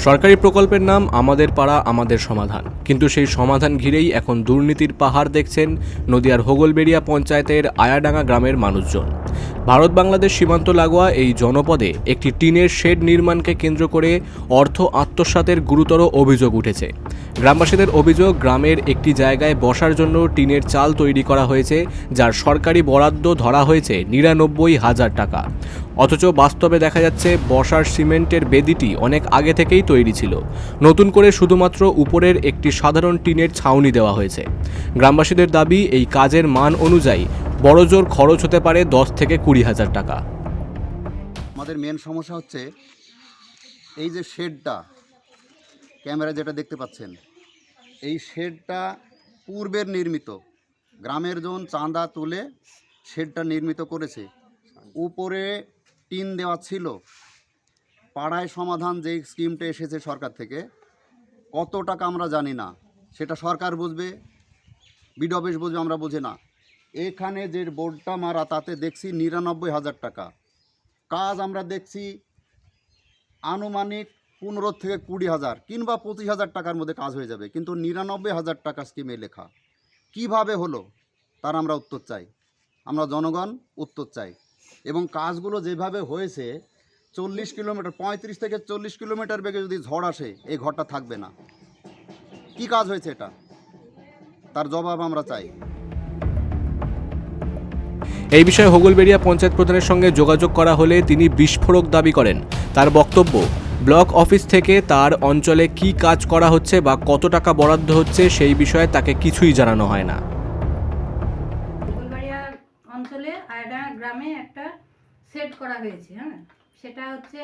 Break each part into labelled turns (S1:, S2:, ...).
S1: সরকারি প্রকল্পের নাম আমাদের পাড়া আমাদের সমাধান, কিন্তু সেই সমাধান ঘিরেই এখন দুর্নীতির পাহাড় দেখছেন নদিয়ার হোগলবেড়িয়া পঞ্চায়েতের আয়াডাঙ্গা গ্রামের মানুষজন। ভারত বাংলাদেশ সীমান্ত লাগোয়া এই জনপদে একটি টিনের শেড নির্মাণকে কেন্দ্র করে অর্থ আত্মসাতের গুরুতর অভিযোগ উঠেছে। গ্রামবাসীদের অভিযোগ, গ্রামের একটি জায়গায় বসার জন্য টিনের চাল তৈরি করা হয়েছে, যার সরকারি বরাদ্দ ধরা হয়েছে ৯৯,০০০ টাকা। অথচ বাস্তবে দেখা যাচ্ছে বসার সিমেন্টের বেদিটি অনেক আগে থেকেই তৈরি ছিল, নতুন করে শুধুমাত্র উপরের একটি সাধারণ টিনের ছাউনি দেওয়া হয়েছে। গ্রামবাসীদের দাবি, এই কাজের মান অনুযায়ী বড়জোর খরচ হতে পারে ১০ থেকে ২০,০০০ টাকা।
S2: আমাদের মেন সমস্যা হচ্ছে এই যে শেডটা, ক্যামেরা যেটা দেখতে পাচ্ছেন, এই শেডটা পূর্বের নির্মিত, গ্রামের জন চাঁদা তুলে শেডটা নির্মিত করেছে। উপরে টিন দেওয়া ছিল। পাড়ায় সমাধান যে স্কিমটা এসেছে সরকার থেকে, কত টাকা আমরা জানি না, সেটা সরকার বুঝবে, বিডিও অফিস বুঝবে, আমরা বুঝি না। এখানে যে বোর্ডটা মারা তাতে দেখছি ৯৯,০০০ টাকা। কাজ আমরা দেখছি আনুমানিক ১৫ থেকে ২০,০০০ কিংবা ২৫,০০০ টাকার মধ্যে কাজ হয়ে যাবে, কিন্তু ৯৯,০০০ টাকা স্কিমে লেখা। কিভাবে হলো তার আমরা উত্তর চাই, আমরা জনগণ উত্তর চাই। এবং কাজগুলো যেভাবে হয়েছে, ৪০ কিলোমিটার ৩৫ থেকে ৪০ কিলোমিটার বেগে যদি ঝড় আসে, এই ঘরটা থাকবে না। কি কাজ হয়েছে এটা, তার জবাব আমরা চাই।
S1: এই বিষয়ে হোগলবেড়িয়া পঞ্চায়েত প্রধানের সঙ্গে যোগাযোগ করা হলে তিনি বিস্ফোরক দাবি করেন। তার বক্তব্য, ব্লক অফিস থেকে তার অঞ্চলে কি কাজ করা হচ্ছে বা কত টাকা বরাদ্দ হচ্ছে সেই বিষয়ে তাকে কিছুই জানানো হয় না।
S3: হোগলবেড়িয়া অঞ্চলে আয়াডাঙ্গা গ্রামে একটা সেট করা হয়েছে। সেটা হচ্ছে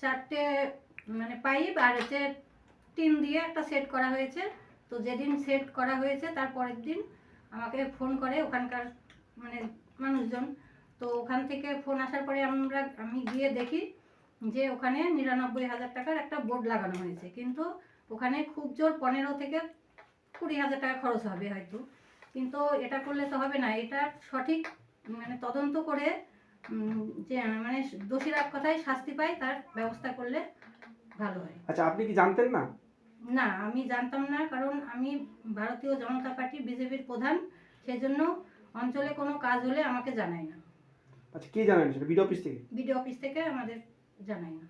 S3: 4টে পাইপ আর হচ্ছে টিন দিয়ে একটা সেট করা হয়েছে। তো যেদিন সেট করা হয়েছে তার পরের দিন আমাকে ফোন করে ওখানকার মানুষজন। তো ওখান থেকে ফোন আসার পরে আমি গিয়ে দেখি যে ওখানে ৯৯,০০০ টাকার একটা বোর্ড লাগানো হয়েছে, কিন্তু ওখানে খুব জোর ১৫ থেকে ২০,০০০ টাকা খরচ হবে হয়তো। কিন্তু এটা করলে তো হবে না, এটা সঠিক তদন্ত করে যে দোষীরা কথায় শাস্তি পায় তার ব্যবস্থা করলে ভালো হয়।
S4: আচ্ছা, আপনি কি জানতেন না?
S3: না, আমি জানতাম না, কারণ আমি ভারতীয় জনতা পার্টি বিজেপির প্রধান, সেই জন্য অঞ্চলে কোনো কাজ হলে আমাকে জানায় না।
S4: আচ্ছা, কে জানায় না? বিডিও অফিস থেকে?
S3: বিডিও অফিস থেকে আমাদের জানায় না।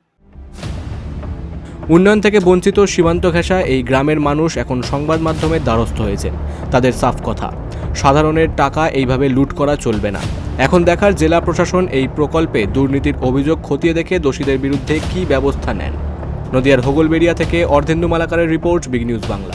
S1: উন্নয়ন থেকে বঞ্চিত সীমান্ত ঘেঁষা এই গ্রামের মানুষ এখন সংবাদ মাধ্যমের দ্বারস্থ হয়েছেন। তাদের সাফ কথা, সাধারণের টাকা এইভাবে লুট করা চলবে না। এখন দেখার জেলা প্রশাসন এই প্রকল্পে দুর্নীতির অভিযোগ খতিয়ে দেখে দোষীদের বিরুদ্ধে কী ব্যবস্থা নেন। নদিয়ার হোগলবেড়িয়া থেকে অর্ধেন্দু মালাকারের রিপোর্ট, বিগ নিউজ বাংলা।